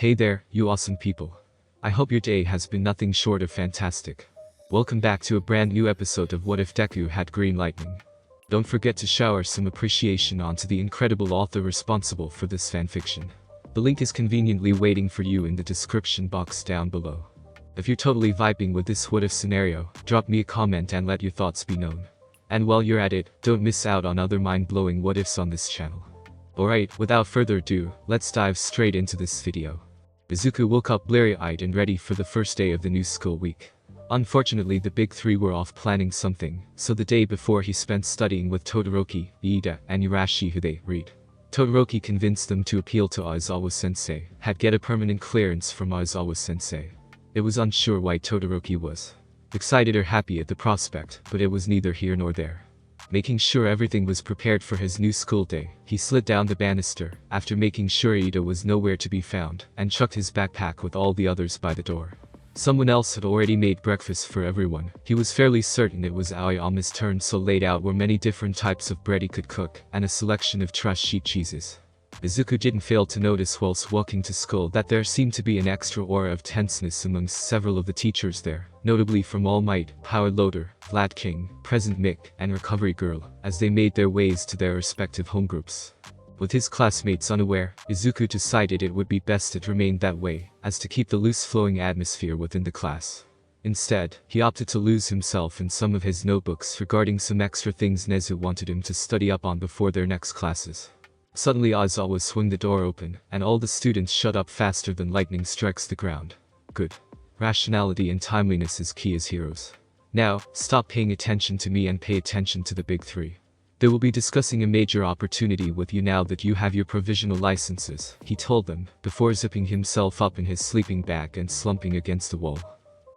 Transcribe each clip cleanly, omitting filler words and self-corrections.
Hey there, you awesome people. I hope your day has been nothing short of fantastic. Welcome back to a brand new episode of What If Deku Had Green Lightning. Don't forget to shower some appreciation onto the incredible author responsible for this fanfiction. The link is conveniently waiting for you in the description box down below. If you're totally vibing with this what if scenario, drop me a comment and let your thoughts be known. And while you're at it, don't miss out on other mind-blowing what ifs on this channel. Alright, without further ado, let's dive straight into this video. Izuku woke up bleary-eyed and ready for the first day of the new school week. Unfortunately, the big three were off planning something, so the day before he spent studying with Todoroki, Iida, and Urashi, who they read. Todoroki convinced them to appeal to Aizawa-sensei, had get a permanent clearance from Aizawa-sensei. It was unsure why Todoroki was excited or happy at the prospect, but it was neither here nor there. Making sure everything was prepared for his new school day, he slid down the banister, after making sure Iida was nowhere to be found, and chucked his backpack with all the others by the door. Someone else had already made breakfast for everyone. He was fairly certain it was Aoyama's turn, so laid out were many different types of bread he could cook, and a selection of truss sheet cheeses. Izuku didn't fail to notice whilst walking to school that there seemed to be an extra aura of tenseness amongst several of the teachers there, notably from All Might, Power Loader, Vlad King, Present Mick, and Recovery Girl, as they made their ways to their respective homegroups. With his classmates unaware, Izuku decided it would be best it remained that way, as to keep the loose-flowing atmosphere within the class. Instead, he opted to lose himself in some of his notebooks regarding some extra things Nezu wanted him to study up on before their next classes. Suddenly Aizawa swung the door open, and all the students shut up faster than lightning strikes the ground. Good. Rationality and timeliness is key as heroes. Now, stop paying attention to me and pay attention to the big three. They will be discussing a major opportunity with you now that you have your provisional licenses, he told them, before zipping himself up in his sleeping bag and slumping against the wall.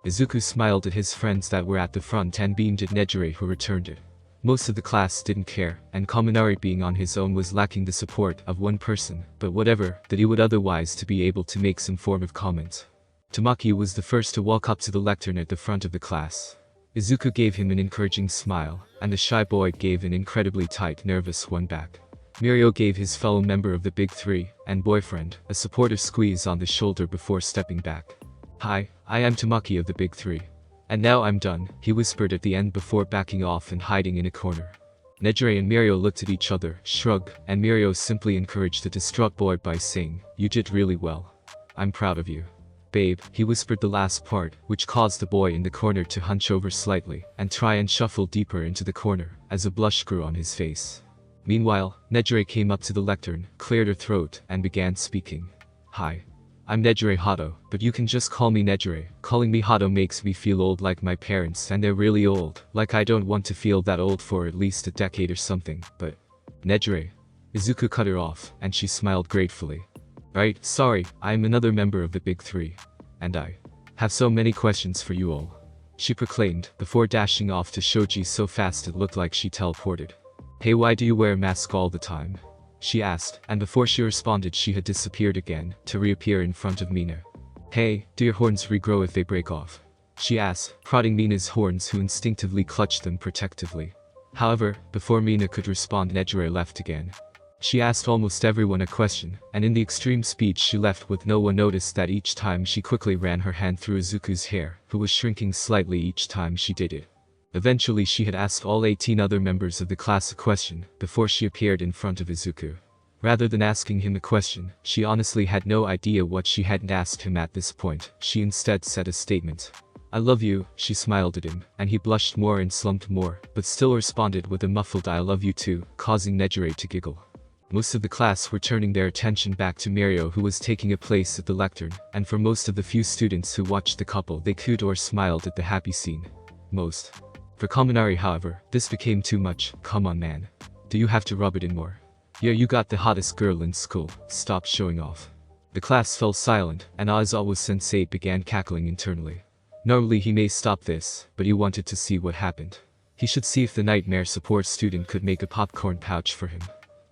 Izuku smiled at his friends that were at the front and beamed at Nejire, who returned it. Most of the class didn't care, and Kaminari being on his own was lacking the support of one person, but whatever, that he would otherwise to be able to make some form of comment. Tamaki was the first to walk up to the lectern at the front of the class. Izuku gave him an encouraging smile, and the shy boy gave an incredibly tight, nervous one back. Mirio gave his fellow member of the big three, and boyfriend, a supportive squeeze on the shoulder before stepping back. "Hi, I am Tamaki of the big three. And now I'm done," he whispered at the end before backing off and hiding in a corner. Nejire and Mirio looked at each other, shrugged, and Mirio simply encouraged the distraught boy by saying, "You did really well. I'm proud of you. Babe," he whispered the last part, which caused the boy in the corner to hunch over slightly, and try and shuffle deeper into the corner, as a blush grew on his face. Meanwhile, Nejire came up to the lectern, cleared her throat, and began speaking. "Hi. I'm Nejire Hato, but you can just call me Nejire. Calling me Hato makes me feel old like my parents, and they're really old, like I don't want to feel that old for at least a decade or something, but..." "Nejire." Izuku cut her off, and she smiled gratefully. "Right, sorry, I'm another member of the big three. And I have so many questions for you all," she proclaimed, before dashing off to Shoji so fast it looked like she teleported. "Hey, why do you wear a mask all the time?" she asked, and before she responded she had disappeared again, to reappear in front of Mina. "Hey, do your horns regrow if they break off?" she asked, prodding Mina's horns, who instinctively clutched them protectively. However, before Mina could respond, Nejire left again. She asked almost everyone a question, and in the extreme speed she left with no one noticed that each time she quickly ran her hand through Izuku's hair, who was shrinking slightly each time she did it. Eventually she had asked all 18 other members of the class a question, before she appeared in front of Izuku. Rather than asking him a question, she honestly had no idea what she hadn't asked him at this point. She instead said a statement. "I love you," she smiled at him, and he blushed more and slumped more, but still responded with a muffled "I love you too," causing Nejire to giggle. Most of the class were turning their attention back to Mirio, who was taking a place at the lectern, and for most of the few students who watched the couple, they cooed or smiled at the happy scene. Most. For Kaminari, however, this became too much. "Come on, man. Do you have to rub it in more? Yeah, you got the hottest girl in school. Stop showing off." The class fell silent, and Aizawa-sensei began cackling internally. Normally he may stop this, but he wanted to see what happened. He should see if the nightmare support student could make a popcorn pouch for him.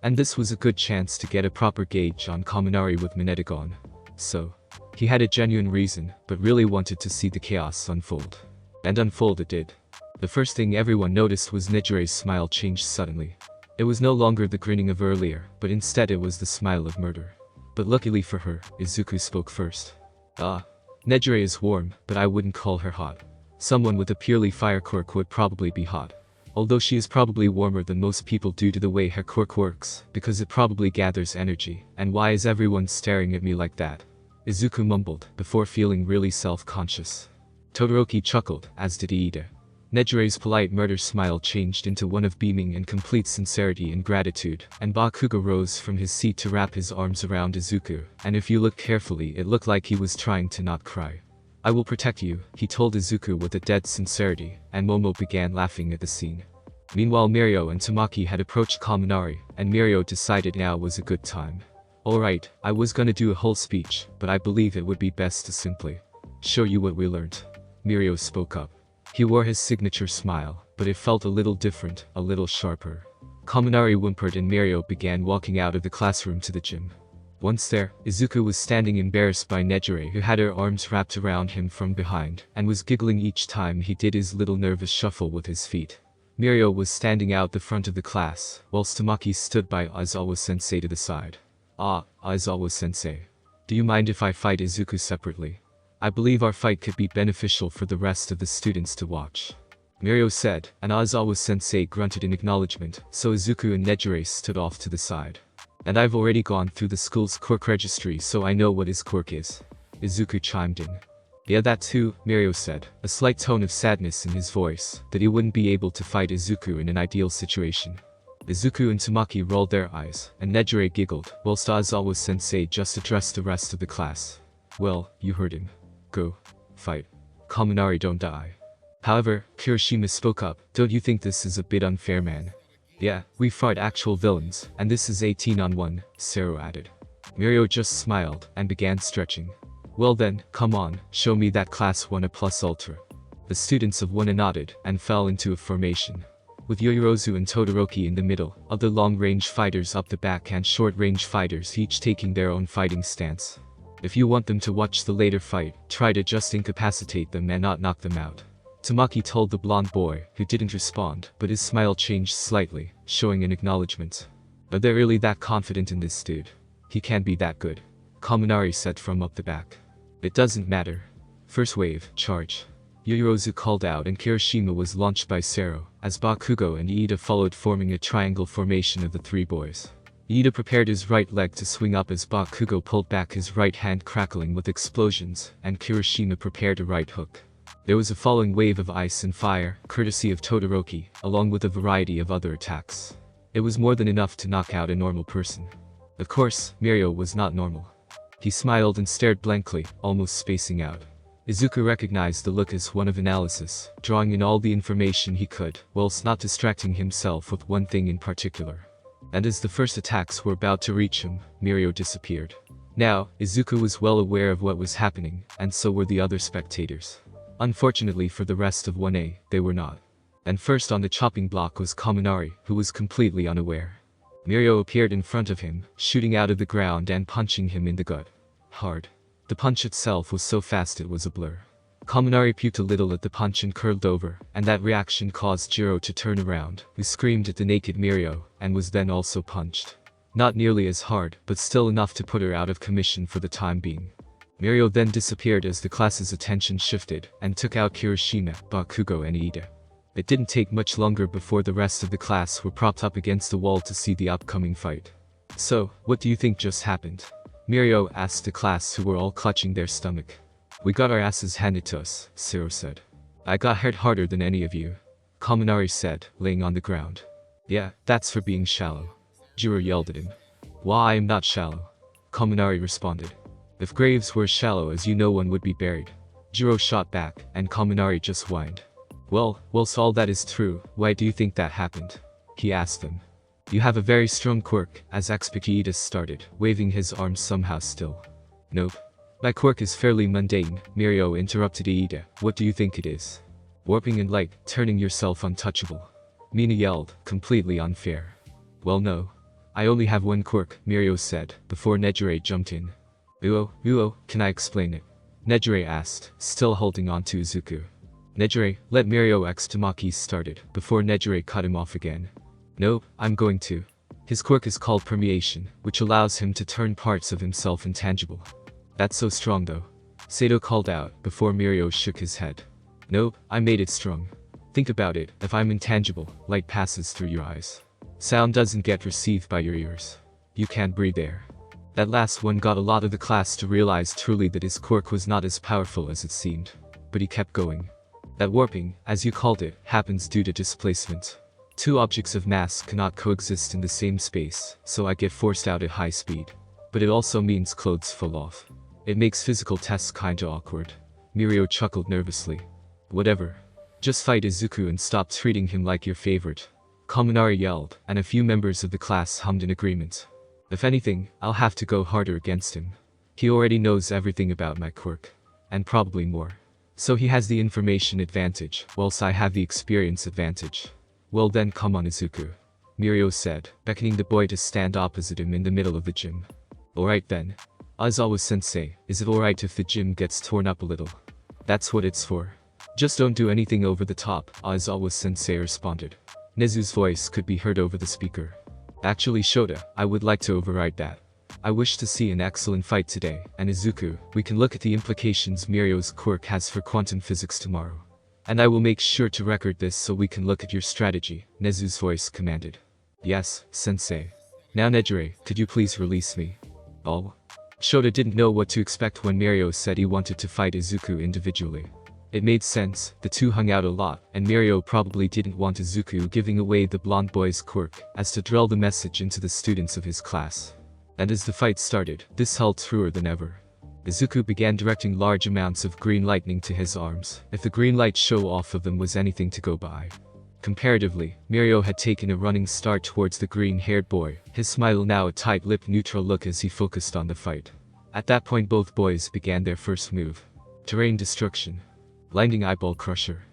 And this was a good chance to get a proper gauge on Kaminari with Mineta gone. So, he had a genuine reason, but really wanted to see the chaos unfold. And unfold it did. The first thing everyone noticed was Nejire's smile changed suddenly. It was no longer the grinning of earlier, but instead it was the smile of murder. But luckily for her, Izuku spoke first. Nejire is warm, but I wouldn't call her hot. Someone with a purely fire quirk would probably be hot. Although she is probably warmer than most people due to the way her quirk works, because it probably gathers energy. And why is everyone staring at me like that? Izuku mumbled, before feeling really self-conscious. Todoroki chuckled, as did Iida. Nejire's polite murder smile changed into one of beaming and complete sincerity and gratitude, and Bakugo rose from his seat to wrap his arms around Izuku, and if you look carefully it looked like he was trying to not cry. I will protect you, he told Izuku with a dead sincerity, and Momo began laughing at the scene. Meanwhile Mirio and Tamaki had approached Kaminari, and Mirio decided now was a good time. Alright, I was gonna do a whole speech, but I believe it would be best to simply show you what we learned. Mirio spoke up. He wore his signature smile, but it felt a little different, a little sharper. Kaminari whimpered and Mirio began walking out of the classroom to the gym. Once there, Izuku was standing embarrassed by Nejire who had her arms wrapped around him from behind, and was giggling each time he did his little nervous shuffle with his feet. Mirio was standing out the front of the class, whilst Tamaki stood by Aizawa-sensei to the side. Aizawa-sensei. Do you mind if I fight Izuku separately? I believe our fight could be beneficial for the rest of the students to watch. Mirio said, and Aizawa-sensei grunted in acknowledgement, so Izuku and Nejire stood off to the side. And I've already gone through the school's quirk registry so I know what his quirk is. Izuku chimed in. Yeah, that too, Mirio said, a slight tone of sadness in his voice, that he wouldn't be able to fight Izuku in an ideal situation. Izuku and Tamaki rolled their eyes, and Nejire giggled, whilst Aizawa-sensei just addressed the rest of the class. Well, you heard him. Go. Fight. Kaminari don't die. However, Kirishima spoke up, don't you think this is a bit unfair, man? Yeah, we fought actual villains, and this is 18 on 1, Sero added. Mirio just smiled, and began stretching. Well then, come on, show me that class 1A+ ultra. The students of 1A nodded, and fell into a formation. With Yoyorozu and Todoroki in the middle, other long-range fighters up the back and short-range fighters each taking their own fighting stance. If you want them to watch the later fight, try to just incapacitate them and not knock them out. Tamaki told the blonde boy, who didn't respond, but his smile changed slightly, showing an acknowledgement. Are they really that confident in this dude? He can't be that good. Kaminari said from up the back. It doesn't matter. First wave, charge. Yoyorozu called out and Kirishima was launched by Sero, as Bakugo and Iida followed forming a triangle formation of the three boys. Iida prepared his right leg to swing up as Bakugo pulled back his right hand crackling with explosions, and Kirishima prepared a right hook. There was a falling wave of ice and fire, courtesy of Todoroki, along with a variety of other attacks. It was more than enough to knock out a normal person. Of course, Mirio was not normal. He smiled and stared blankly, almost spacing out. Izuku recognized the look as one of analysis, drawing in all the information he could, whilst not distracting himself with one thing in particular. And as the first attacks were about to reach him, Mirio disappeared. Now, Izuku was well aware of what was happening, and so were the other spectators. Unfortunately for the rest of 1A, they were not. And first on the chopping block was Kaminari, who was completely unaware. Mirio appeared in front of him, shooting out of the ground and punching him in the gut. Hard. The punch itself was so fast it was a blur. Kaminari puked a little at the punch and curled over, and that reaction caused Jiro to turn around, who screamed at the naked Mirio, and was then also punched. Not nearly as hard, but still enough to put her out of commission for the time being. Mirio then disappeared as the class's attention shifted, and took out Kirishima, Bakugo and Iida. It didn't take much longer before the rest of the class were propped up against the wall to see the upcoming fight. So, what do you think just happened? Mirio asked the class who were all clutching their stomach. We got our asses handed to us, Sero said. I got hurt harder than any of you. Kaminari said, laying on the ground. Yeah, that's for being shallow. Jiro yelled at him. Why, I am not shallow. Kaminari responded. If graves were as shallow as you, no one would be buried. Jiro shot back, and Kaminari just whined. Well, whilst all that is true, why do you think that happened? He asked them. You have a very strong quirk, as Iida started, waving his arms somehow still. Nope. My quirk is fairly mundane, Mirio interrupted Iida. What do you think it is? Warping and light, turning yourself untouchable. Mina yelled, completely unfair. Well no. I only have one quirk, Mirio said, before Nejire jumped in. Uo, can I explain it? Nejire asked, still holding on to Izuku. Nejire, let Mirio x Tamaki started, before Nejire cut him off again. No, I'm going to. His quirk is called permeation, which allows him to turn parts of himself intangible. That's so strong though. Sato called out, before Mirio shook his head. Nope, I made it strong. Think about it, if I'm intangible, light passes through your eyes. Sound doesn't get received by your ears. You can't breathe air. That last one got a lot of the class to realize truly that his quirk was not as powerful as it seemed. But he kept going. That warping, as you called it, happens due to displacement. Two objects of mass cannot coexist in the same space, so I get forced out at high speed. But it also means clothes fall off. It makes physical tests kinda awkward. Mirio chuckled nervously. Whatever. Just fight Izuku and stop treating him like your favorite. Kaminari yelled, and a few members of the class hummed in agreement. If anything, I'll have to go harder against him. He already knows everything about my quirk. And probably more. So he has the information advantage, whilst I have the experience advantage. Well then come on Izuku. Mirio said, beckoning the boy to stand opposite him in the middle of the gym. Alright then. Aizawa-sensei, is it alright if the gym gets torn up a little? That's what it's for. Just don't do anything over the top, Aizawa-sensei responded. Nezu's voice could be heard over the speaker. Actually Shota, I would like to override that. I wish to see an excellent fight today, and Izuku, we can look at the implications Mirio's quirk has for quantum physics tomorrow. And I will make sure to record this so we can look at your strategy, Nezu's voice commanded. Yes, sensei. Now Nejire, could you please release me? Oh? Shota didn't know what to expect when Mirio said he wanted to fight Izuku individually. It made sense, the two hung out a lot, and Mirio probably didn't want Izuku giving away the blonde boy's quirk, as to drill the message into the students of his class. And as the fight started, this held truer than ever. Izuku began directing large amounts of green lightning to his arms, if the green light show off of them was anything to go by. Comparatively, Mirio had taken a running start towards the green-haired boy, his smile now a tight-lipped neutral look as he focused on the fight. At that point both boys began their first move. Terrain destruction. Blinding eyeball crusher.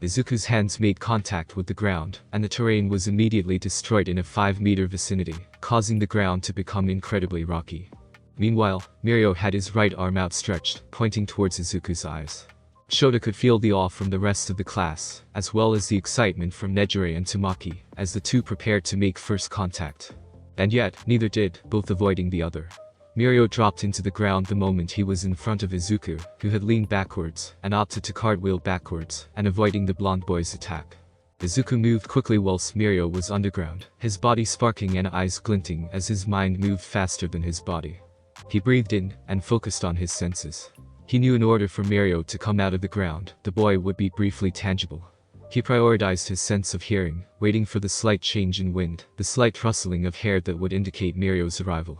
Izuku's hands made contact with the ground, and the terrain was immediately destroyed in a 5-meter vicinity, causing the ground to become incredibly rocky. Meanwhile, Mirio had his right arm outstretched, pointing towards Izuku's eyes. Shota could feel the awe from the rest of the class, as well as the excitement from Nejire and Tamaki, as the two prepared to make first contact. And yet, neither did, both avoiding the other. Mirio dropped into the ground the moment he was in front of Izuku, who had leaned backwards, and opted to cartwheel backwards, and avoiding the blonde boy's attack. Izuku moved quickly whilst Mirio was underground, his body sparking and eyes glinting as his mind moved faster than his body. He breathed in, and focused on his senses. He knew in order for Mirio to come out of the ground, the boy would be briefly tangible. He prioritized his sense of hearing, waiting for the slight change in wind, the slight rustling of hair that would indicate Mirio's arrival.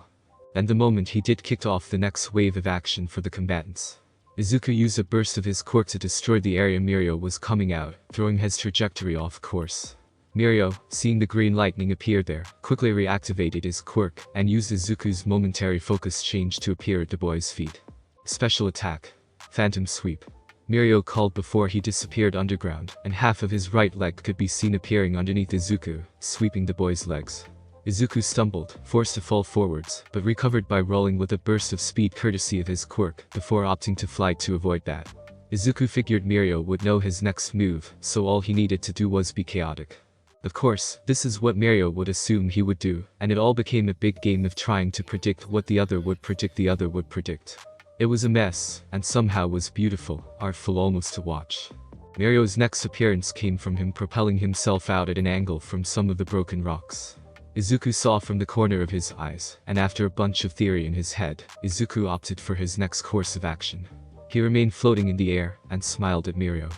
And the moment he did kicked off the next wave of action for the combatants. Izuku used a burst of his quirk to destroy the area Mirio was coming out, throwing his trajectory off course. Mirio, seeing the green lightning appear there, quickly reactivated his quirk, and used Izuku's momentary focus change to appear at the boy's feet. Special attack. Phantom sweep. Mirio called before he disappeared underground, and half of his right leg could be seen appearing underneath Izuku, sweeping the boy's legs. Izuku stumbled, forced to fall forwards, but recovered by rolling with a burst of speed courtesy of his quirk, before opting to fly to avoid that. Izuku figured Mirio would know his next move, so all he needed to do was be chaotic. Of course, this is what Mirio would assume he would do, and it all became a big game of trying to predict what the other would predict. It was a mess, and somehow was beautiful, artful almost to watch. Mirio's next appearance came from him propelling himself out at an angle from some of the broken rocks. Izuku saw from the corner of his eyes, and after a bunch of theory in his head, Izuku opted for his next course of action. He remained floating in the air, and smiled at Mirio.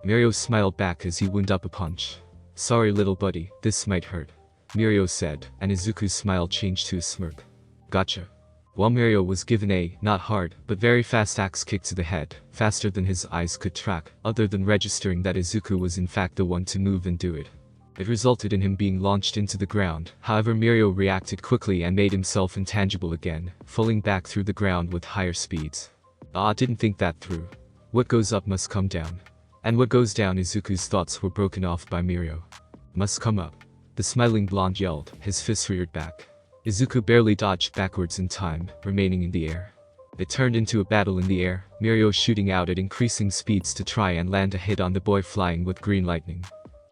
Mirio smiled back as he wound up a punch. Sorry little buddy, this might hurt. Mirio said, and Izuku's smile changed to a smirk. Gotcha. While Mirio was given a, not hard, but very fast axe kick to the head, faster than his eyes could track, other than registering that Izuku was in fact the one to move and do it. It resulted in him being launched into the ground, however Mirio reacted quickly and made himself intangible again, falling back through the ground with higher speeds. Didn't think that through. What goes up must come down. And what goes down Izuku's thoughts were broken off by Mirio. Must come up. The smiling blonde yelled, his fist reared back. Izuku barely dodged backwards in time, remaining in the air. It turned into a battle in the air, Mirio shooting out at increasing speeds to try and land a hit on the boy flying with green lightning.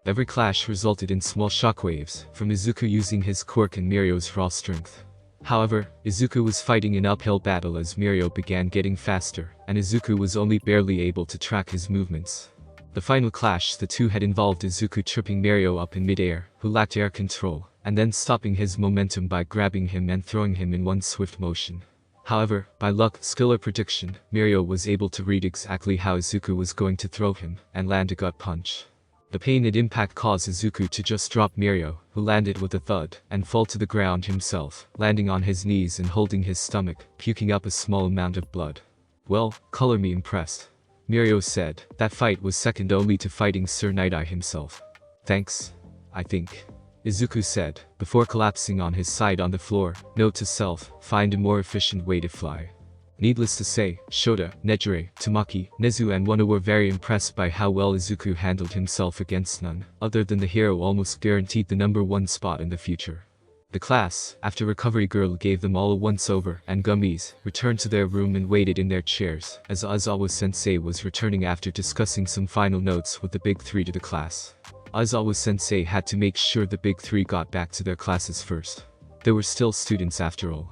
Every clash resulted in small shockwaves, from Izuku using his quirk and Mirio's raw strength. However, Izuku was fighting an uphill battle as Mirio began getting faster, and Izuku was only barely able to track his movements. The final clash the two had involved Izuku tripping Mirio up in midair, who lacked air control, and then stopping his momentum by grabbing him and throwing him in one swift motion. However, by luck, skill or prediction, Mirio was able to read exactly how Izuku was going to throw him, and land a gut punch. The pain and impact caused Izuku to just drop Mirio, who landed with a thud, and fall to the ground himself, landing on his knees and holding his stomach, puking up a small amount of blood. "Well, color me impressed," Mirio said. That fight was second only to fighting Sir Night-Eye himself. "Thanks, I think," Izuku said, before collapsing on his side on the floor. Note to self, find a more efficient way to fly. Needless to say, Shota, Nejire, Tamaki, Nezu and Wano were very impressed by how well Izuku handled himself against none other than the hero almost guaranteed the #1 spot in the future. The class, after Recovery Girl gave them all a once-over and gummies, returned to their room and waited in their chairs, as Aizawa-sensei was returning after discussing some final notes with the Big Three to the class. Aizawa-sensei had to make sure the Big Three got back to their classes first. They were still students after all.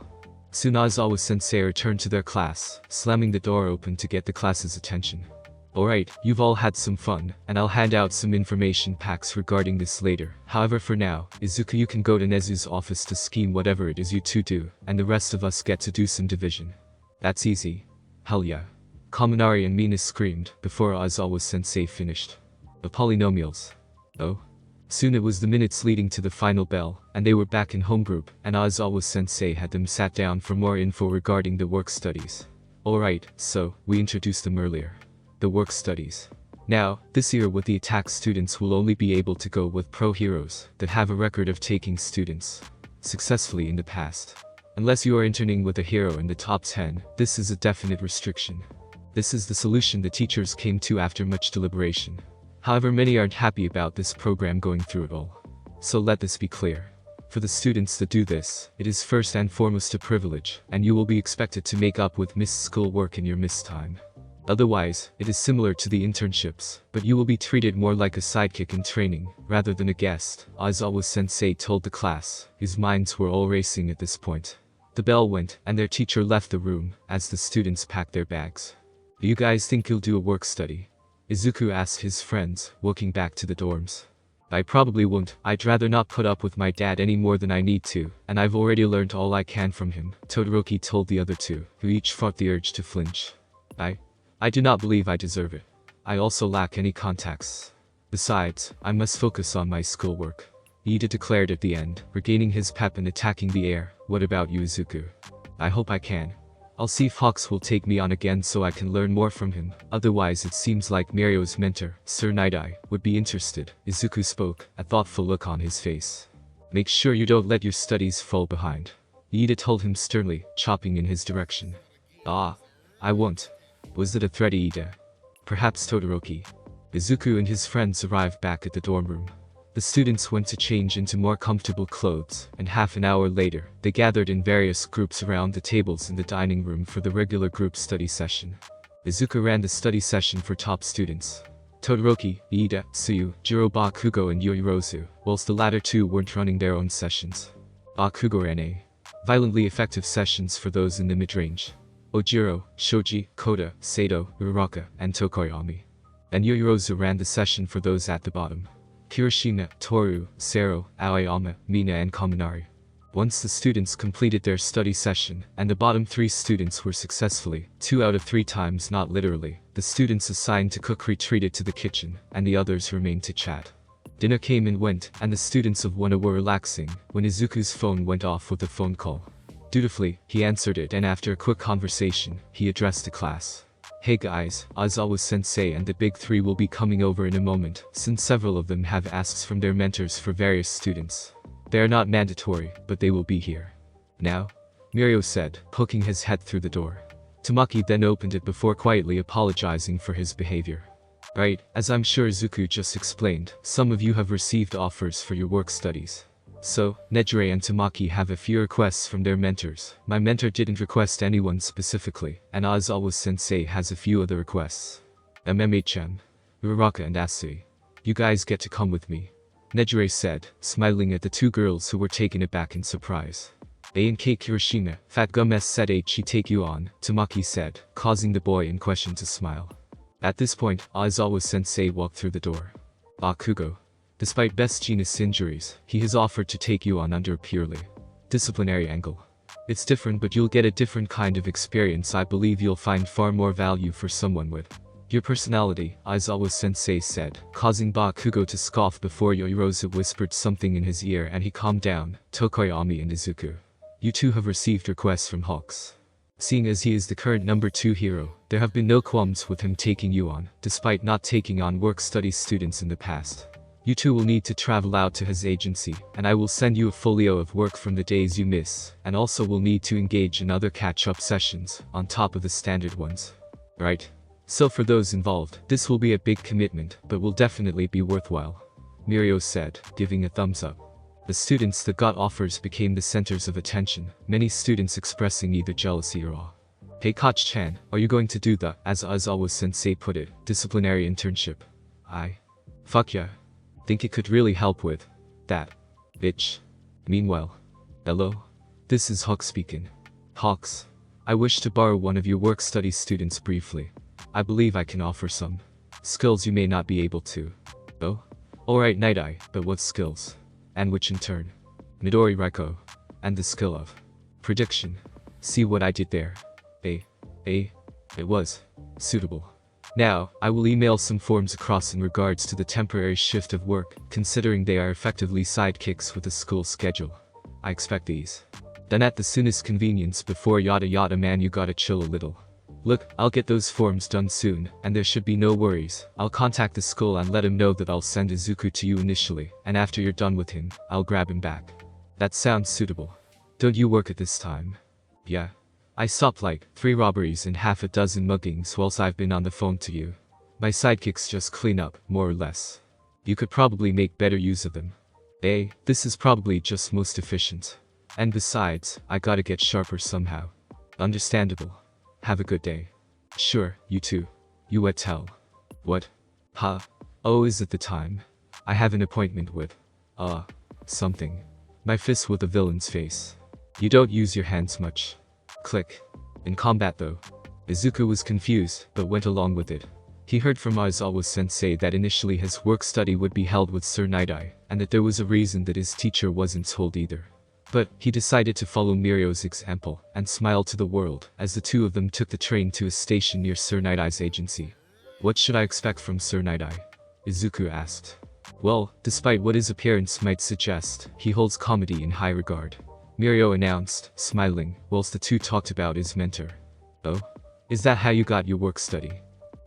Soon Aizawa-sensei returned to their class, slamming the door open to get the class's attention. "Alright, you've all had some fun, and I'll hand out some information packs regarding this later. However, for now, Izuku, you can go to Nezu's office to scheme whatever it is you two do, and the rest of us get to do some division." "That's easy." "Hell yeah." Kaminari and Mina screamed, before Aizawa-sensei finished. "The polynomials." "Oh?" Soon it was the minutes leading to the final bell, and they were back in home group, and Aizawa-sensei had them sat down for more info regarding the work studies. "Alright, so, we introduced them earlier. The work studies. Now, this year with the attack students will only be able to go with pro heroes that have a record of taking students successfully in the past. Unless you are interning with a hero in the top 10, this is a definite restriction. This is the solution the teachers came to after much deliberation. However, many aren't happy about this program going through it all. So let this be clear. For the students that do this, it is first and foremost a privilege, and you will be expected to make up with missed schoolwork in your missed time. Otherwise, it is similar to the internships, but you will be treated more like a sidekick in training, rather than a guest, Aizawa-sensei told the class, whose minds were all racing at this point. The bell went, and their teacher left the room, as the students packed their bags. "Do you guys think you'll do a work study?" Izuku asked his friends, walking back to the dorms. "I probably won't. I'd rather not put up with my dad any more than I need to, and I've already learned all I can from him," Todoroki told the other two, who each fought the urge to flinch. I do not believe I deserve it. I also lack any contacts. Besides, I must focus on my schoolwork," Ida declared at the end, regaining his pep and attacking the air. "What about you, Izuku?" "I hope I can. I'll see if Hawks will take me on again so I can learn more from him. Otherwise it seems like Mirio's mentor, Sir Night-Eye, would be interested." Izuku spoke, a thoughtful look on his face. "Make sure you don't let your studies fall behind," Ida told him sternly, chopping in his direction. "Ah, I won't." Was it a threat, Ida? Perhaps Todoroki. Izuku and his friends arrived back at the dorm room. The students went to change into more comfortable clothes, and half an hour later, they gathered in various groups around the tables in the dining room for the regular group study session. Izuku ran the study session for top students. Todoroki, Ida, Tsuyu, Jiro Bakugo and Yoirozu, whilst the latter two weren't running their own sessions. Bakugo ran a violently effective sessions for those in the mid-range. Ojiro, Shoji, Koda, Sato, Uraraka, and Tokoyami. And Yoirozu ran the session for those at the bottom. Kirishima, Toru, Sero, Aoyama, Mina and Kaminari. Once the students completed their study session, and the bottom 3 students were successfully, 2 out of 3 times not literally, the students assigned to cook retreated to the kitchen, and the others remained to chat. Dinner came and went, and the students of Wano were relaxing, when Izuku's phone went off with a phone call. Dutifully, he answered it, and after a quick conversation, he addressed the class. "Hey guys, Aizawa-sensei and the Big Three will be coming over in a moment, since several of them have asks from their mentors for various students. They are not mandatory, but they will be here now," Mirio said, poking his head through the door. Tamaki then opened it before quietly apologizing for his behavior. "Right, as I'm sure Izuku just explained, some of you have received offers for your work studies. So, Nejire and Tamaki have a few requests from their mentors. My mentor didn't request anyone specifically, and Aizawa-sensei has a few other requests. MMHM, Uraraka and Asui." You guys get to come with me, Nejire said, smiling at the two girls who were taken aback in surprise. A&K Kirishima, Fat Gum S said H take you on, Tamaki said, causing the boy in question to smile. At this point, Aizawa-sensei walked through the door. Bakugo. Despite best genus injuries, he has offered to take you on under a purely disciplinary angle. It's different, but you'll get a different kind of experience. I believe you'll find far more value for someone with your personality, Aizawa-sensei said, causing Bakugo to scoff before Yoirosa whispered something in his ear and he calmed down. Tokoyami and Izuku. You two have received requests from Hawks. Seeing as he is the current number 2 hero, there have been no qualms with him taking you on, despite not taking on work-study students in the past. You two will need to travel out to his agency, and I will send you a folio of work from the days you miss, and also will need to engage in other catch-up sessions, on top of the standard ones. Right? So for those involved, this will be a big commitment, but will definitely be worthwhile, Mirio said, giving a thumbs up. The students that got offers became the centers of attention, many students expressing either jealousy or awe. Hey Koch-chan, are you going to do the, as Aizawa-sensei put it, disciplinary internship? Fuck yeah. Think it could really help with that. Bitch. Meanwhile. Hello? This is Hawk speaking. Hawks. I wish to borrow one of your work-study students briefly. I believe I can offer some skills you may not be able to. Oh? Alright Night-Eye, but what skills? And which in turn? Midori Raiko. And the skill of prediction. See what I did there? It was suitable. Now, I will email some forms across in regards to the temporary shift of work, considering they are effectively sidekicks with a school schedule. I expect these. Then at the soonest convenience before yada yada man, you gotta chill a little. Look, I'll get those forms done soon, and there should be no worries. I'll contact the school and let him know that I'll send Izuku to you initially, and after you're done with him, I'll grab him back. That sounds suitable. Don't you work at this time? Yeah. I stopped like 3 robberies and half a dozen muggings whilst I've been on the phone to you. My sidekicks just clean up, more or less. You could probably make better use of them. This is probably just most efficient. And besides, I gotta get sharper somehow. Understandable. Have a good day. Sure, you too. You at tell. What? Huh? Oh, is it the time? I have an appointment with something. My fist with a villain's face. You don't use your hands much. Click. In combat though. Izuku was confused, but went along with it. He heard from Aizawa-sensei that initially his work-study would be held with Sir Night-Eye, and that there was a reason that his teacher wasn't told either. But he decided to follow Mirio's example, and smile to the world, as the two of them took the train to a station near Sir Night-Eye's agency. What should I expect from Sir Night-Eye? Izuku asked. Well, despite what his appearance might suggest, he holds comedy in high regard, Mirio announced, smiling, whilst the two talked about his mentor. Oh? Is that how you got your work study?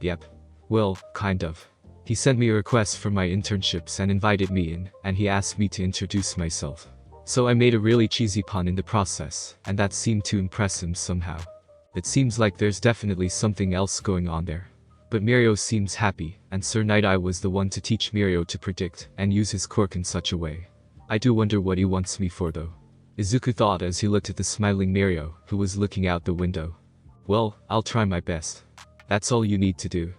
Yep. Well, kind of. He sent me a request for my internships and invited me in, and he asked me to introduce myself. So I made a really cheesy pun in the process, and that seemed to impress him somehow. It seems like there's definitely something else going on there. But Mirio seems happy, and Sir Night-Eye was the one to teach Mirio to predict and use his quirk in such a way. I do wonder what he wants me for though. Izuku thought as he looked at the smiling Mirio, who was looking out the window. Well, I'll try my best. That's all you need to do.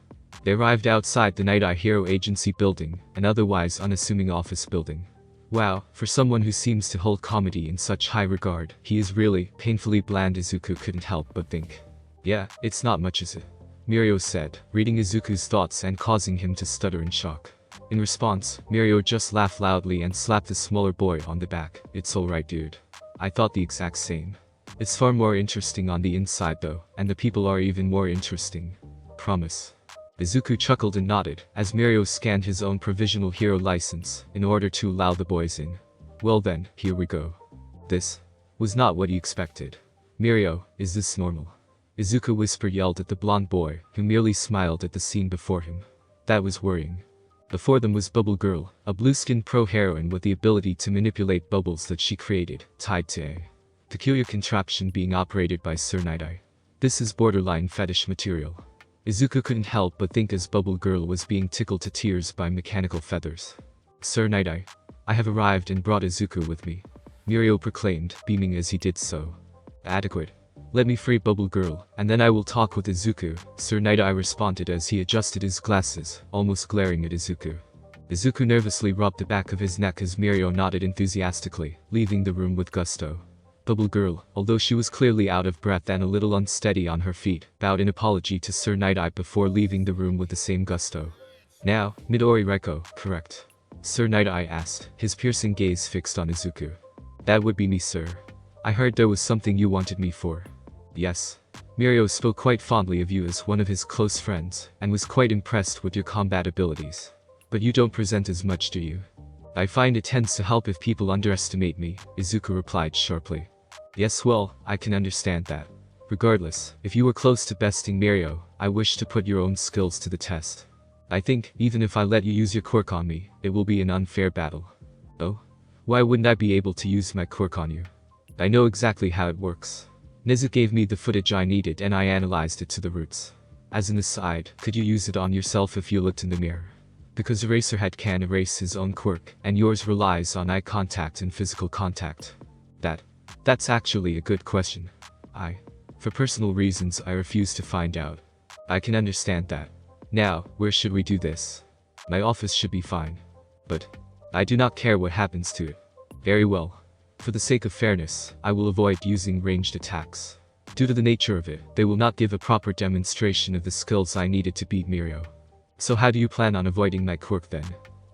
They arrived outside the Night-Eye Hero Agency building, an otherwise unassuming office building. Wow, for someone who seems to hold comedy in such high regard, he is really painfully bland. Izuku couldn't help but think. Yeah, it's not much is it? Mirio said, reading Izuku's thoughts and causing him to stutter in shock. In response, Mirio just laughed loudly and slapped the smaller boy on the back. It's alright dude. I thought the exact same. It's far more interesting on the inside though, and the people are even more interesting. Promise. Izuku chuckled and nodded, as Mirio scanned his own provisional hero license, in order to allow the boys in. Well then, here we go. This was not what he expected. Mirio, is this normal? Izuku whispered yelled at the blonde boy, who merely smiled at the scene before him. That was worrying. Before them was Bubble Girl, a blue-skinned pro-heroine with the ability to manipulate bubbles that she created, tied to a peculiar contraption being operated by Sir Night-Eye. This is borderline fetish material. Izuku couldn't help but think as Bubble Girl was being tickled to tears by mechanical feathers. Sir Night-Eye, I have arrived and brought Izuku with me, Mirio proclaimed, beaming as he did so. Adequate. Let me free Bubble Girl, and then I will talk with Izuku, Sir Night-Eye responded as he adjusted his glasses, almost glaring at Izuku. Izuku nervously rubbed the back of his neck as Mirio nodded enthusiastically, leaving the room with gusto. Bubble Girl, although she was clearly out of breath and a little unsteady on her feet, bowed in apology to Sir Night-Eye before leaving the room with the same gusto. Now, Midori Reiko, correct? Sir Night-Eye asked, his piercing gaze fixed on Izuku. That would be me, sir. I heard there was something you wanted me for. Yes. Mirio spoke quite fondly of you as one of his close friends, and was quite impressed with your combat abilities. But you don't present as much, do you? I find it tends to help if people underestimate me, Izuku replied sharply. Yes, well, I can understand that. Regardless, if you were close to besting Mirio, I wish to put your own skills to the test. I think, even if I let you use your quirk on me, it will be an unfair battle. Oh? Why wouldn't I be able to use my quirk on you? I know exactly how it works. Nizu gave me the footage I needed and I analyzed it to the roots. As an aside, could you use it on yourself if you looked in the mirror? Because Eraserhead can erase his own quirk, and yours relies on eye contact and physical contact. That's actually a good question. For personal reasons, I refuse to find out. I can understand that. Now, where should we do this? My office should be fine. But I do not care what happens to it. Very well. For the sake of fairness, I will avoid using ranged attacks. Due to the nature of it, they will not give a proper demonstration of the skills I needed to beat Mirio. So how do you plan on avoiding my quirk then?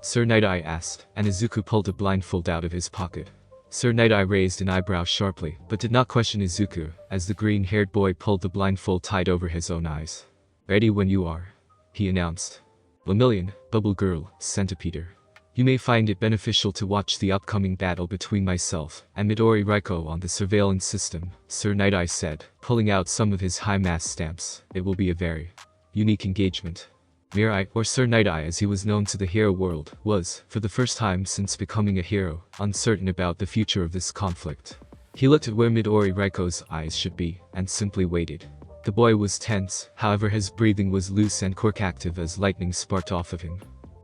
Sir Night-Eye asked, and Izuku pulled a blindfold out of his pocket. Sir Night-Eye raised an eyebrow sharply, but did not question Izuku, as the green-haired boy pulled the blindfold tight over his own eyes. Ready when you are, he announced. Lemillion, Bubble Girl, Centipeder. You may find it beneficial to watch the upcoming battle between myself and Midori Reiko on the surveillance system, Sir Night-Eye said, pulling out some of his high-mass stamps. It will be a very unique engagement. Mirai, or Sir Night-Eye as he was known to the hero world, was, for the first time since becoming a hero, uncertain about the future of this conflict. He looked at where Midori Reiko's eyes should be, and simply waited. The boy was tense, however his breathing was loose and quirk active as lightning sparked off of him.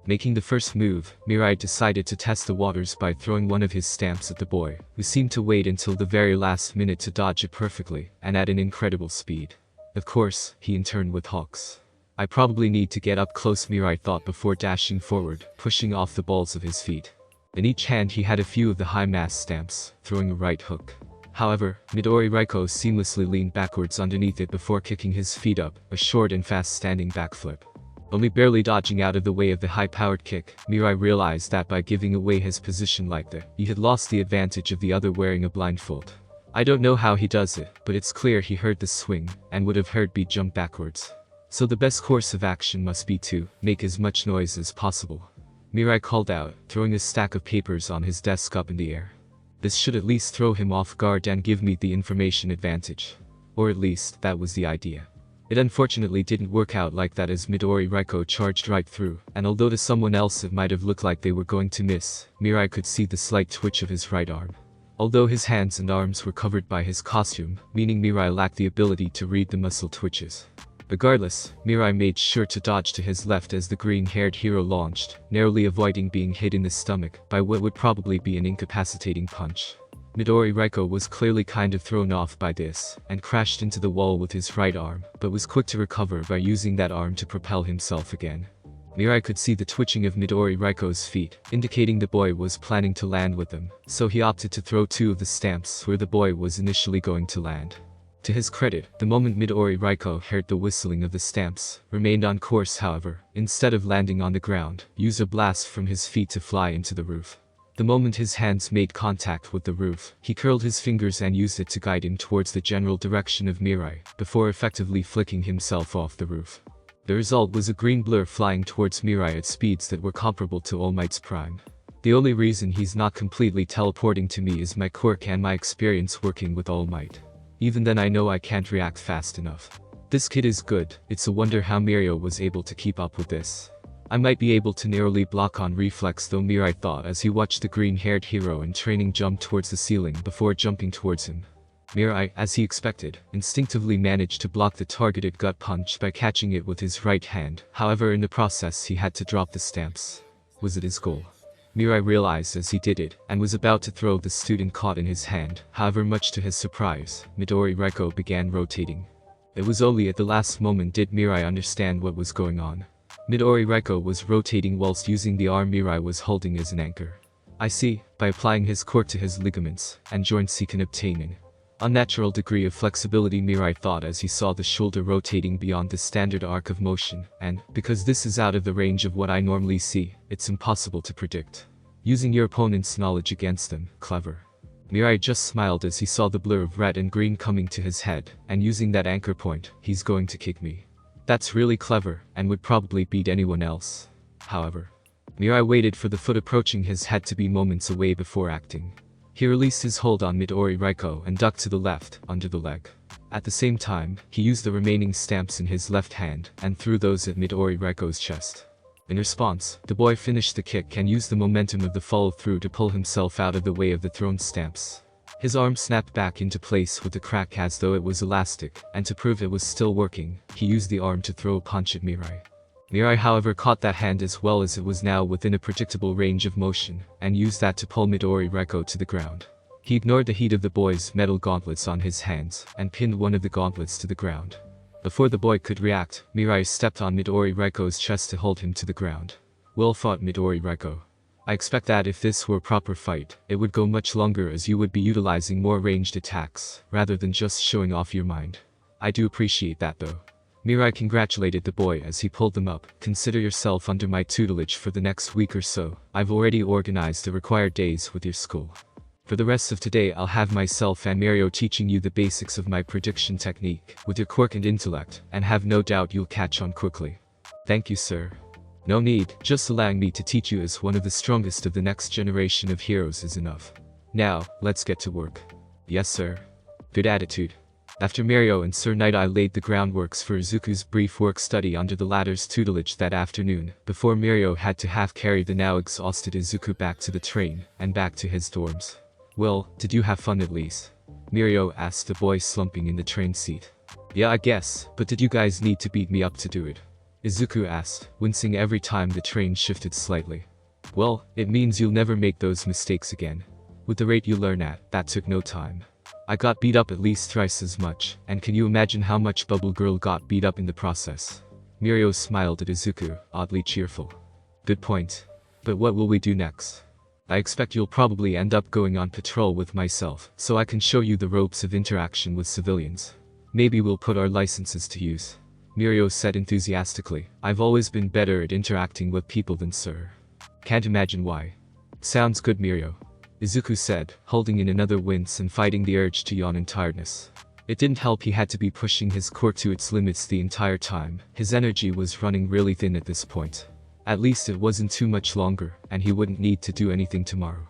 Making the first move, Mirai decided to test the waters by throwing one of his stamps at the boy, who seemed to wait until the very last minute to dodge it perfectly, and at an incredible speed. Of course, he in turn with Hawks. I probably need to get up close, Mirai thought before dashing forward, pushing off the balls of his feet. In each hand he had a few of the high-mass stamps, throwing a right hook. However, Midori Reiko seamlessly leaned backwards underneath it before kicking his feet up, a short and fast-standing backflip. Only barely dodging out of the way of the high-powered kick, Mirai realized that by giving away his position like that, he had lost the advantage of the other wearing a blindfold. I don't know how he does it, but it's clear he heard the swing, and would have heard me jump backwards. So the best course of action must be to make as much noise as possible. Mirai called out, throwing a stack of papers on his desk up in the air. This should at least throw him off guard and give me the information advantage. Or at least, that was the idea. It unfortunately didn't work out like that as Midori Reiko charged right through, and although to someone else it might have looked like they were going to miss, Mirai could see the slight twitch of his right arm. Although his hands and arms were covered by his costume, meaning Mirai lacked the ability to read the muscle twitches. Regardless, Mirai made sure to dodge to his left as the green-haired hero launched, narrowly avoiding being hit in the stomach by what would probably be an incapacitating punch. Midori Reiko was clearly kind of thrown off by this, and crashed into the wall with his right arm, but was quick to recover by using that arm to propel himself again. Mirai could see the twitching of Midori Reiko's feet, indicating the boy was planning to land with them, so he opted to throw two of the stamps where the boy was initially going to land. To his credit, the moment Midori Reiko heard the whistling of the stamps, remained on course however, instead of landing on the ground, used a blast from his feet to fly into the roof. The moment his hands made contact with the roof, he curled his fingers and used it to guide him towards the general direction of Mirai, before effectively flicking himself off the roof. The result was a green blur flying towards Mirai at speeds that were comparable to All Might's prime. The only reason he's not completely teleporting to me is my quirk and my experience working with All Might. Even then I know I can't react fast enough. This kid is good, it's a wonder how Mirio was able to keep up with this. I might be able to narrowly block on reflex though, Mirai thought as he watched the green-haired hero in training jump towards the ceiling before jumping towards him. Mirai, as he expected, instinctively managed to block the targeted gut punch by catching it with his right hand, however in the process he had to drop the stamps. Was it his goal? Mirai realized as he did it, and was about to throw the student caught in his hand, however much to his surprise, Midori Reiko began rotating. It was only at the last moment did Mirai understand what was going on. Midori Reiko was rotating whilst using the arm Mirai was holding as an anchor. I see, by applying his quirk to his ligaments and joints he can obtain an unnatural degree of flexibility, Mirai thought as he saw the shoulder rotating beyond the standard arc of motion, and, because this is out of the range of what I normally see, it's impossible to predict. Using your opponent's knowledge against them, clever. Mirai just smiled as he saw the blur of red and green coming to his head, and using that anchor point, he's going to kick me. That's really clever, and would probably beat anyone else. However, Mirai waited for the foot approaching his head to be moments away before acting. He released his hold on Midori Reiko and ducked to the left, under the leg. At the same time, he used the remaining stamps in his left hand and threw those at Midori Reiko's chest. In response, the boy finished the kick and used the momentum of the follow-through to pull himself out of the way of the thrown stamps. His arm snapped back into place with a crack as though it was elastic, and to prove it was still working, he used the arm to throw a punch at Mirai. Mirai however caught that hand as well as it was now within a predictable range of motion, and used that to pull Midori Reiko to the ground. He ignored the heat of the boy's metal gauntlets on his hands, and pinned one of the gauntlets to the ground. Before the boy could react, Mirai stepped on Midori Reiko's chest to hold him to the ground. Well fought, Midori Reiko. I expect that if this were a proper fight, it would go much longer as you would be utilizing more ranged attacks, rather than just showing off your mind. I do appreciate that though. Mirai congratulated the boy as he pulled them up. Consider yourself under my tutelage for the next week or so. I've already organized the required days with your school. For the rest of today I'll have myself and Mario teaching you the basics of my prediction technique, with your quirk and intellect, and have no doubt you'll catch on quickly. Thank you, sir. No need, just allowing me to teach you as one of the strongest of the next generation of heroes is enough. Now, let's get to work. Yes, sir. Good attitude. After Mario and Sir Night-Eye laid the groundworks for Izuku's brief work study under the latter's tutelage that afternoon, before Mario had to half-carry the now exhausted Izuku back to the train, and back to his dorms. Well, did you have fun at least? Mario asked the boy slumping in the train seat. Yeah, I guess, but did you guys need to beat me up to do it? Izuku asked, wincing every time the train shifted slightly. Well, it means you'll never make those mistakes again. With the rate you learn at, that took no time. I got beat up at least thrice as much, and can you imagine how much Bubble Girl got beat up in the process? Mirio smiled at Izuku, oddly cheerful. Good point. But what will we do next? I expect you'll probably end up going on patrol with myself, so I can show you the ropes of interaction with civilians. Maybe we'll put our licenses to use. Mirio said enthusiastically. I've always been better at interacting with people than Sir. Can't imagine why. Sounds good, Mirio. Izuku said, holding in another wince and fighting the urge to yawn in tiredness. It didn't help he had to be pushing his quirk to its limits the entire time. His energy was running really thin at this point. At least it wasn't too much longer, and he wouldn't need to do anything tomorrow.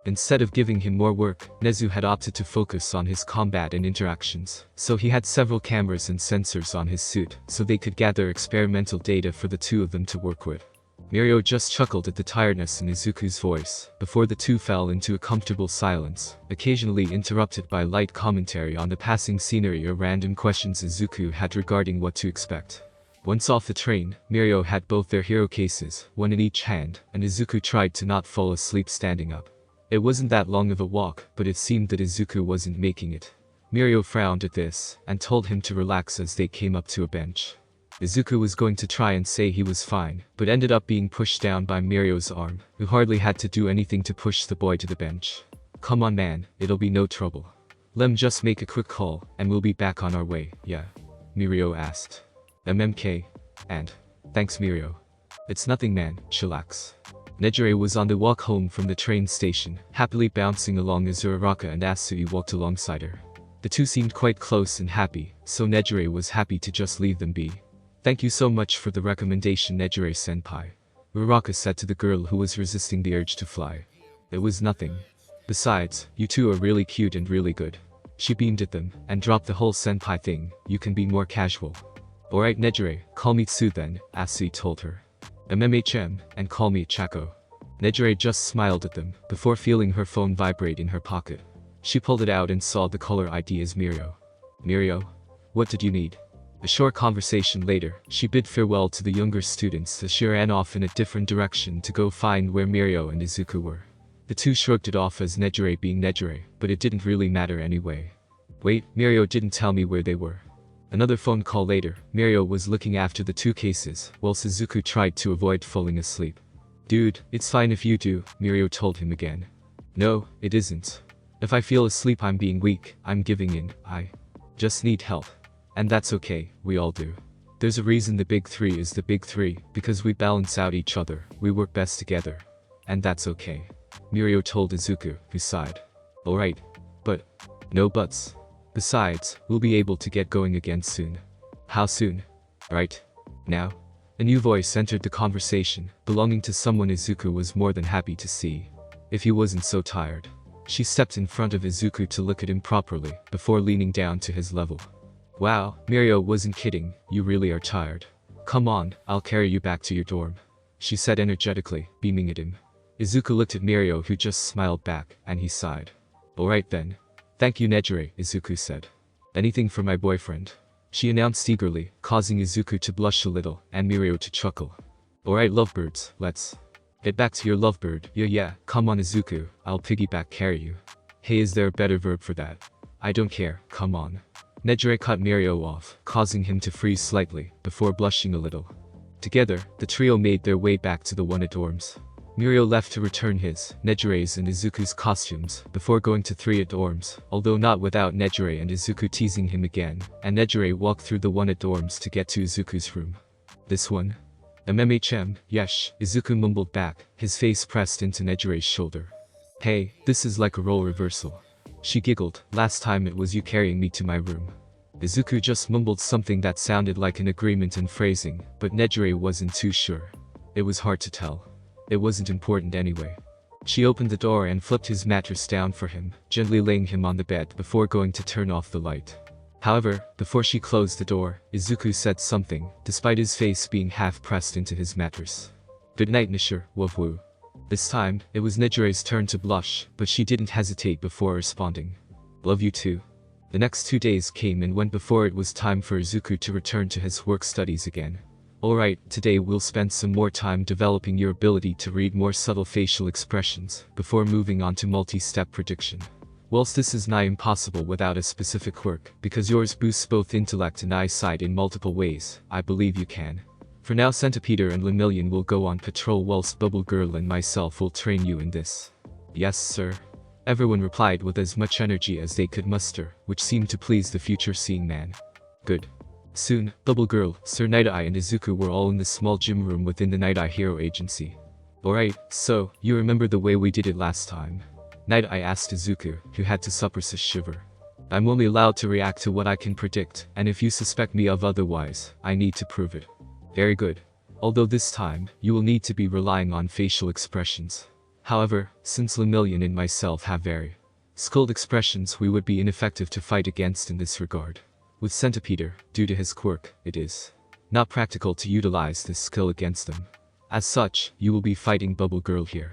Instead of giving him more work, Nezu had opted to focus on his combat and interactions, so he had several cameras and sensors on his suit, so they could gather experimental data for the two of them to work with. Mirio just chuckled at the tiredness in Izuku's voice, before the two fell into a comfortable silence, occasionally interrupted by light commentary on the passing scenery or random questions Izuku had regarding what to expect. Once off the train, Mirio had both their hero cases, one in each hand, and Izuku tried to not fall asleep standing up. It wasn't that long of a walk, but it seemed that Izuku wasn't making it. Mirio frowned at this, and told him to relax as they came up to a bench. Izuku was going to try and say he was fine, but ended up being pushed down by Mirio's arm, who hardly had to do anything to push the boy to the bench. Come on man, it'll be no trouble. Lem just make a quick call, and we'll be back on our way, yeah? Mirio asked. MMK. And. Thanks Mirio. It's nothing man, chillax. Nejire was on the walk home from the train station, happily bouncing along as Uraraka and Asui walked alongside her. The two seemed quite close and happy, so Nejire was happy to just leave them be. Thank you so much for the recommendation, Nejire-senpai. Uraraka said to the girl who was resisting the urge to fly. It was nothing. Besides, you two are really cute and really good. She beamed at them, and dropped the whole senpai thing. You can be more casual. Alright Nejire, call me Tsu then, Asui told her. MMHM, and call me Chako. Nejire just smiled at them, before feeling her phone vibrate in her pocket. She pulled it out and saw the caller ID as Mirio. Mirio? What did you need? A short conversation later, she bid farewell to the younger students as she ran off in a different direction to go find where Mirio and Izuku were. The two shrugged it off as Nejire being Nejire, but it didn't really matter anyway. Wait, Mirio didn't tell me where they were. Another phone call later, Mirio was looking after the two cases, while Izuku tried to avoid falling asleep. Dude, it's fine if you do, Mirio told him again. No, it isn't. If I feel asleep I'm being weak, I'm giving in, I just need help. And that's okay, we all do. There's a reason the big three is the big three, because we balance out each other, we work best together. And that's okay. Mirio told Izuku, who sighed. Alright. But. No buts. Besides, we'll be able to get going again soon. How soon? Right now? A new voice entered the conversation, belonging to someone Izuku was more than happy to see. If he wasn't so tired. She stepped in front of Izuku to look at him properly, before leaning down to his level. Wow, Mirio wasn't kidding, you really are tired. Come on, I'll carry you back to your dorm. She said energetically, beaming at him. Izuku looked at Mirio who just smiled back, and he sighed. Alright then. Thank you Nejire, Izuku said. Anything for my boyfriend. She announced eagerly, causing Izuku to blush a little, and Mirio to chuckle. Alright lovebirds, let's get back to your lovebird. Yeah, come on Izuku, I'll piggyback carry you. Hey, is there a better verb for that? I don't care, come on. Nejire cut Mirio off, causing him to freeze slightly, before blushing a little. Together, the trio made their way back to the one at dorms. Mirio left to return his, Nejire's and Izuku's costumes, before going to 3 at dorms, although not without Nejire and Izuku teasing him again, and Nejire walked through the one at dorms to get to Izuku's room. This one? Yes, Izuku mumbled back, his face pressed into Nejire's shoulder. Hey, this is like a role reversal. She giggled, last time it was you carrying me to my room. Izuku just mumbled something that sounded like an agreement in phrasing, but Nejire wasn't too sure. It was hard to tell. It wasn't important anyway. She opened the door and flipped his mattress down for him, gently laying him on the bed before going to turn off the light. However, before she closed the door, Izuku said something, despite his face being half pressed into his mattress. Good night Nishir, woo. This time, it was Nejire's turn to blush, but she didn't hesitate before responding. Love you too. The next 2 days came and went before it was time for Izuku to return to his work studies again. Alright, today we'll spend some more time developing your ability to read more subtle facial expressions, before moving on to multi-step prediction. Whilst this is nigh impossible without a specific quirk, because yours boosts both intellect and eyesight in multiple ways, I believe you can. For now Centipeder and Lemillion will go on patrol whilst Bubble Girl and myself will train you in this. Yes sir. Everyone replied with as much energy as they could muster, which seemed to please the future seeing man. Good. Soon, Bubble Girl, Sir Night-Eye and Izuku were all in the small gym room within the Night-Eye Hero Agency. Alright, so, you remember the way we did it last time? Night-Eye asked Izuku, who had to suppress a shiver. I'm only allowed to react to what I can predict, and if you suspect me of otherwise, I need to prove it. Very good. Although this time, you will need to be relying on facial expressions. However, since Lemillion and myself have very skilled expressions, we would be ineffective to fight against in this regard. With Centipeder, due to his quirk, it is not practical to utilize this skill against them. As such, you will be fighting Bubble Girl here.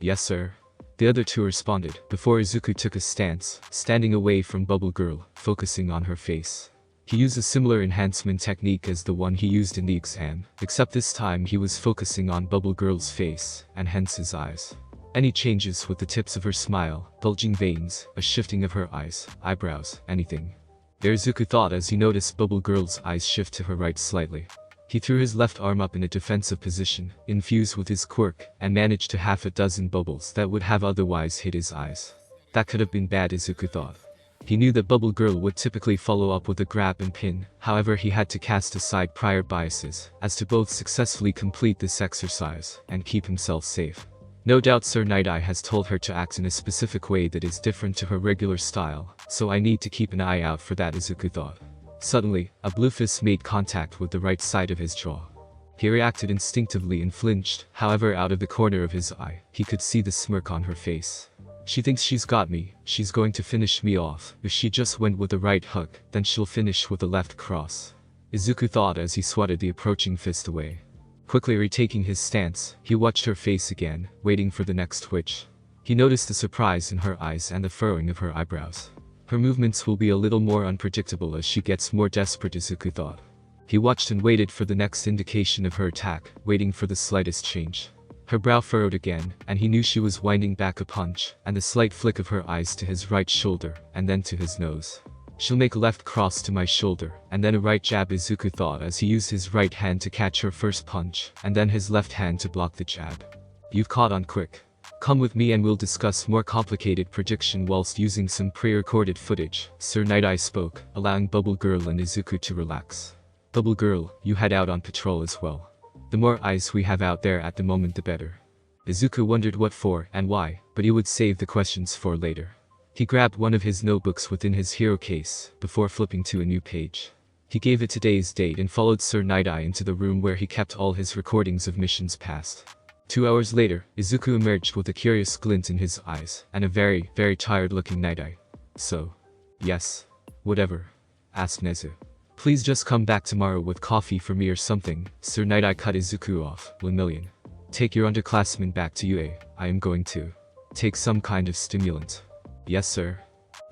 Yes sir. The other two responded, before Izuku took a stance, standing away from Bubble Girl, focusing on her face. He used a similar enhancement technique as the one he used in the exam, except this time he was focusing on Bubble Girl's face, and hence his eyes. Any changes with the tips of her smile, bulging veins, a shifting of her eyes, eyebrows, anything. There Izuku thought as he noticed Bubble Girl's eyes shift to her right slightly. He threw his left arm up in a defensive position, infused with his quirk, and managed to half a dozen bubbles that would have otherwise hit his eyes. That could have been bad, Izuku thought. He knew that Bubble Girl would typically follow up with a grab and pin, however he had to cast aside prior biases, as to both successfully complete this exercise, and keep himself safe. No doubt Sir Night-Eye has told her to act in a specific way that is different to her regular style, so I need to keep an eye out for that, Izuku thought. Suddenly, a blue fist made contact with the right side of his jaw. He reacted instinctively and flinched, however out of the corner of his eye, he could see the smirk on her face. She thinks she's got me, she's going to finish me off. If she just went with a right hook, then she'll finish with a left cross. Izuku thought as he swatted the approaching fist away. Quickly retaking his stance, he watched her face again, waiting for the next twitch. He noticed the surprise in her eyes and the furrowing of her eyebrows. Her movements will be a little more unpredictable as she gets more desperate, Izuku thought. He watched and waited for the next indication of her attack, waiting for the slightest change. Her brow furrowed again, and he knew she was winding back a punch, and the slight flick of her eyes to his right shoulder, and then to his nose. She'll make a left cross to my shoulder, and then a right jab, Izuku thought as he used his right hand to catch her first punch, and then his left hand to block the jab. You've caught on quick. Come with me and we'll discuss more complicated prediction whilst using some pre-recorded footage, Sir Night-Eye spoke, allowing Bubble Girl and Izuku to relax. Bubble Girl, you head out on patrol as well. The more eyes we have out there at the moment the better. Izuku wondered what for and why, but he would save the questions for later. He grabbed one of his notebooks within his hero case, before flipping to a new page. He gave it today's date and followed Sir Night-Eye into the room where he kept all his recordings of missions past. 2 hours later, Izuku emerged with a curious glint in his eyes, and a very, very tired-looking Night-Eye. So? Yes. Whatever. Asked Nezu. Please just come back tomorrow with coffee for me or something, Sir Night-Eye cut Izuku off, 1 million. Take your underclassmen back to UA, I am going to. Take some kind of stimulant. Yes sir.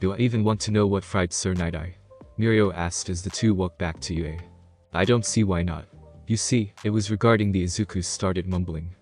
Do I even want to know what fried Sir Night-Eye? Mirio asked as the two walked back to UA. I don't see why not. You see, it was regarding the Izuku started mumbling.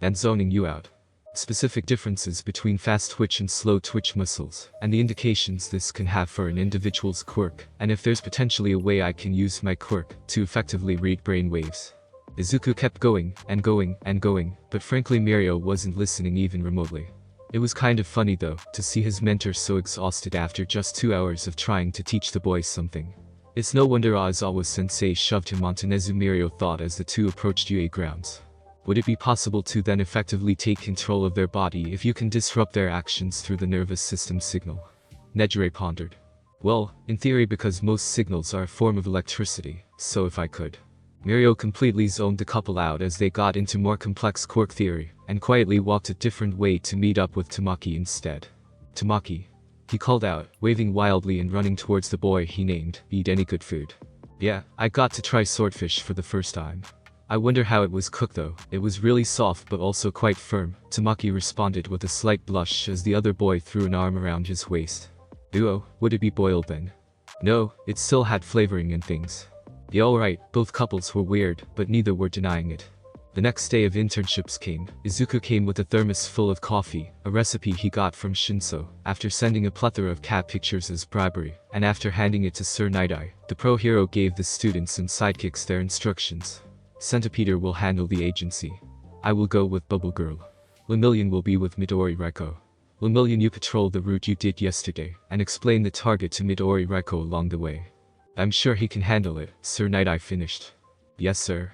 And zoning you out. Specific differences between fast twitch and slow twitch muscles, and the indications this can have for an individual's quirk, and if there's potentially a way I can use my quirk to effectively read brain waves. Izuku kept going, and going, and going, but frankly Mirio wasn't listening even remotely. It was kind of funny though, to see his mentor so exhausted after just 2 hours of trying to teach the boys something. It's no wonder Aizawa-sensei shoved him onto Nezu, Mirio thought as the two approached UA grounds. Would it be possible to then effectively take control of their body if you can disrupt their actions through the nervous system signal? Nejire pondered. Well, in theory because most signals are a form of electricity, so if I could. Mirio completely zoned the couple out as they got into more complex quirk theory, and quietly walked a different way to meet up with Tamaki instead. Tamaki. He called out, waving wildly and running towards the boy he named, eat any good food. Yeah, I got to try swordfish for the first time. I wonder how it was cooked though, it was really soft but also quite firm, Tamaki responded with a slight blush as the other boy threw an arm around his waist. Duo, would it be boiled then? No, it still had flavoring and things. Yeah alright, both couples were weird, but neither were denying it. The next day of internships came, Izuku came with a thermos full of coffee, a recipe he got from Shinso, after sending a plethora of cat pictures as bribery, and after handing it to Sir Night-Eye, the pro hero gave the students and sidekicks their instructions. Centipeter will handle the agency. I will go with Bubble Girl. Lemillion will be with Midori Reiko. Lemillion, you patrol the route you did yesterday, and explain the target to Midori Reiko along the way. I'm sure he can handle it, Sir Night-Eye finished. Yes sir.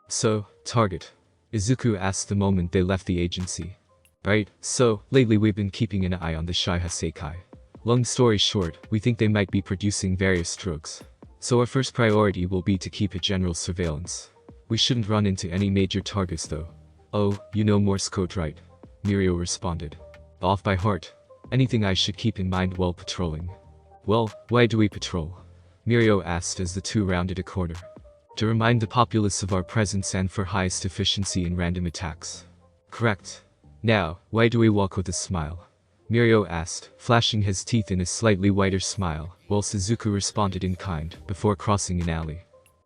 So, target? Izuku asked the moment they left the agency. Right, so, lately we've been keeping an eye on the Shaiha Seikai. Long story short, we think they might be producing various drugs. So our first priority will be to keep a general surveillance. We shouldn't run into any major targets though. Oh, you know Morse code right? Mirio responded. Off by heart. Anything I should keep in mind while patrolling? Well, why do we patrol? Mirio asked as the two rounded a corner. To remind the populace of our presence and for highest efficiency in random attacks. Correct. Now, why do we walk with a smile? Mirio asked, flashing his teeth in a slightly wider smile, whilst Izuku responded in kind, before crossing an alley.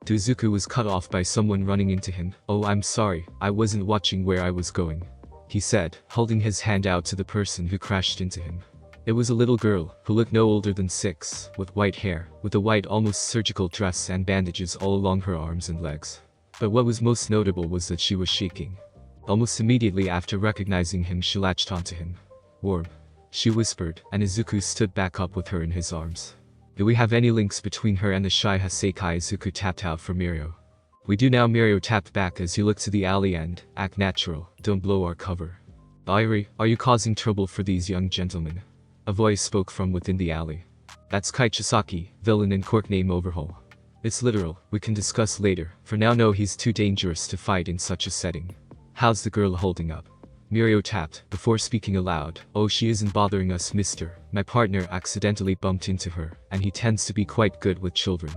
Izuku was cut off by someone running into him. Oh, I'm sorry, I wasn't watching where I was going, he said, holding his hand out to the person who crashed into him. It was a little girl, who looked no older than 6, with white hair, with a white almost surgical dress and bandages all along her arms and legs. But what was most notable was that she was shaking. Almost immediately after recognizing him she latched onto him. Warm. She whispered, and Izuku stood back up with her in his arms. Do we have any links between her and the Shaiha Seikai? Izuku tapped out for Mirio. We do now. Mirio tapped back as he looked to the alley and, act natural, don't blow our cover. Airi, are you causing trouble for these young gentlemen? A voice spoke from within the alley. That's Kaichisaki, villain in quirk name Overhaul. It's literal, we can discuss later, for now no, he's too dangerous to fight in such a setting. How's the girl holding up? Mirio tapped, before speaking aloud. Oh, she isn't bothering us, mister. My partner accidentally bumped into her, and he tends to be quite good with children.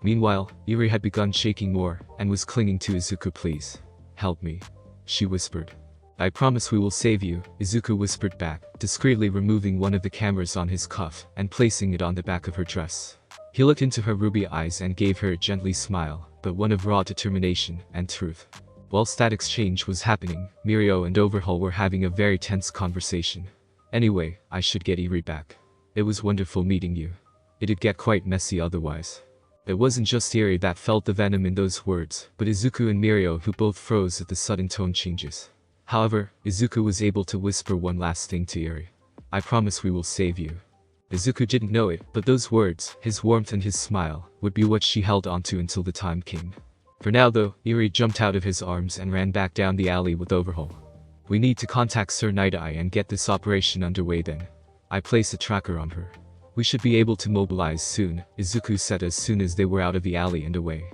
Meanwhile, Iri had begun shaking more, and was clinging to Izuku. Please. Help me. She whispered. I promise we will save you, Izuku whispered back, discreetly removing one of the cameras on his cuff, and placing it on the back of her dress. He looked into her ruby eyes and gave her a gently smile, but one of raw determination and truth. Whilst that exchange was happening, Mirio and Overhaul were having a very tense conversation. Anyway, I should get Iri back. It was wonderful meeting you. It'd get quite messy otherwise. It wasn't just Eri that felt the venom in those words, but Izuku and Mirio, who both froze at the sudden tone changes. However, Izuku was able to whisper one last thing to Eri. "I promise we will save you." Izuku didn't know it, but those words, his warmth and his smile, would be what she held onto until the time came. For now though, Eri jumped out of his arms and ran back down the alley with Overhaul. "We need to contact Sir Night-Eye and get this operation underway then. I place a tracker on her. We should be able to mobilize soon," Izuku said as soon as they were out of the alley and away.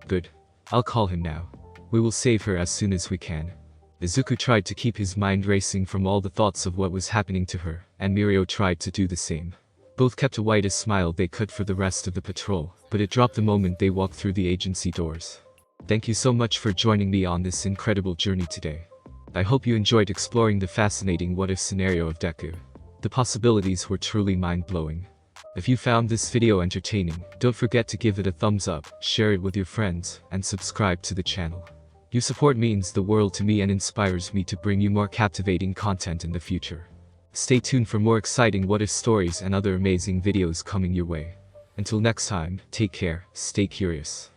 "Good. I'll call him now. We will save her as soon as we can." Izuku tried to keep his mind racing from all the thoughts of what was happening to her, and Mirio tried to do the same. Both kept the widest smile they could for the rest of the patrol, but it dropped the moment they walked through the agency doors. Thank you so much for joining me on this incredible journey today. I hope you enjoyed exploring the fascinating what-if scenario of Deku. The possibilities were truly mind-blowing. If you found this video entertaining, don't forget to give it a thumbs up, share it with your friends, and subscribe to the channel. Your support means the world to me and inspires me to bring you more captivating content in the future. Stay tuned for more exciting what-if stories and other amazing videos coming your way. Until next time, take care, stay curious.